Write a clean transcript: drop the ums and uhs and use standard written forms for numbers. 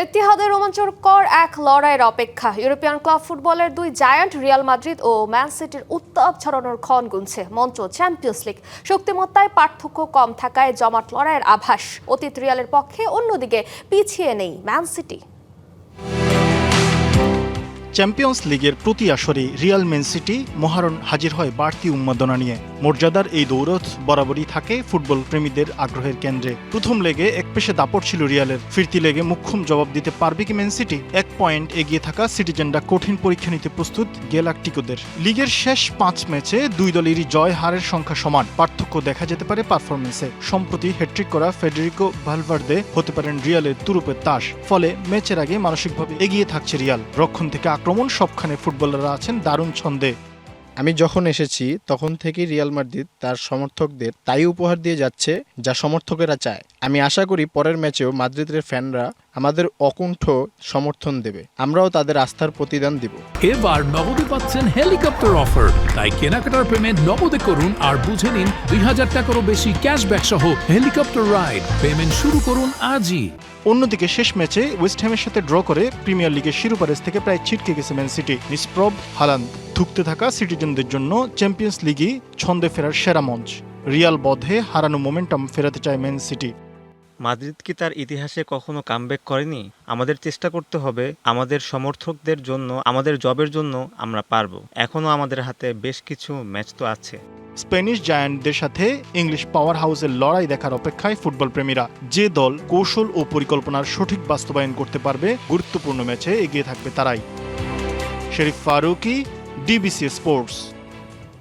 এতিহাদের রোমাঞ্চকর এক লড়াইয়ের অপেক্ষা। ইউরোপিয়ান ক্লাব ফুটবলের দুই জায়ান্ট রিয়াল মাদ্রিদ ও ম্যান সিটির উত্তাপ ছড়ানোর ক্ষণ গুনছে মঞ্চ চ্যাম্পিয়ন্স লিগ। শক্তিমত্তায় পার্থক্য কম থাকায় জমাট লড়াইয়ের আভাস। অতীত রিয়ালের পক্ষে, অন্যদিকে পিছিয়ে নেই ম্যান সিটি। চ্যাম্পিয়ন্স লিগের প্রতি আসরে রিয়াল ম্যান সিটি মহারণ হাজির হয় বাড়তি উন্মাদনা নিয়ে। মর্যাদার এই দৌড় বরাবরই থাকে ফুটবল প্রেমীদের আগ্রহের কেন্দ্রে। প্রথম লেগে একপেশে দাপট ছিল রিয়ালের, ফিরতি লেগে মুখ্যম জবাব দিতে পারবে কি ম্যান সিটি? 1 পয়েন্ট এগিয়ে থাকা সিটিজেনরা কঠিন পরীক্ষা নিতে প্রস্তুত গ্যালাকটিকোদের। লিগের শেষ 5 ম্যাচে দুই দলেরই জয় হারের সংখ্যা সমান, পার্থক্য দেখা যেতে পারে পারফরমেন্সে। সম্প্রতি হ্যাট্রিক করা ফেডেরিকো ভালভার্দে হতে পারেন রিয়ালের তুরুপের তাস। ফলে ম্যাচের আগে মানসিকভাবে এগিয়ে থাকছে রিয়াল। রক্ষণ থেকে আক্রমণ সবখানে ফুটবলাররা আছেন দারুণ ছন্দে। আমি যখন এসেছি তখন থেকেই রিয়াল মাদ্রিদ তার সমর্থকদের তাই উপহার দিয়ে যাচ্ছে যা সমর্থকেরা চায়। আমি আশা করি পরের ম্যাচেও মাদ্রিদের ফ্যানরা আমাদের অকুণ্ঠ সমর্থন দেবে, আমরাও তাদের আস্থার প্রতিদান দিব। এবার নগদে পাচ্ছেন হেলিকপ্টার অফার, তাই কেনাকাটার পেমেন্ট নগদে করুন আর বুঝে নিন 2000 টাকারও বেশি ক্যাশব্যাক সহ হেলিকপ্টার রাইড। পেমেন্ট শুরু করুন আজই। অন্যদিকে শেষ ম্যাচে ওয়েস্ট হ্যামের সাথে ড্র করে প্রিমিয়ার লিগের শিরোপা রেস থেকে প্রায় ছিটকে গেছে ম্যান সিটি। নিষ্প্রভ হালান্দ ধুঁকতে থাকা সিটিজেনদের জন্য চ্যাম্পিয়ন্স লিগই ছন্দে ফেরার সেরা মঞ্চ। রিয়াল বধে হারানো মোমেন্টাম ফেরাতে চায় ম্যান সিটি। মাদ্রিদ কি তার ইতিহাসে কখনো কামব্যাক করেনি? আমাদের চেষ্টা করতে হবে, আমাদের সমর্থকদের জন্য, আমাদের জবের জন্য আমরা পারবো। এখনও আমাদের হাতে বেশ কিছু ম্যাচ তো আছে। স্প্যানিশ জায়ান্টদের সাথে ইংলিশ পাওয়ার হাউসের লড়াই দেখার অপেক্ষায় ফুটবল প্রেমীরা। যে দল কৌশল ও পরিকল্পনার সঠিক বাস্তবায়ন করতে পারবে, গুরুত্বপূর্ণ ম্যাচে এগিয়ে থাকবে তারাই। শরীফ ফারুকী, ডিবিসি স্পোর্টস।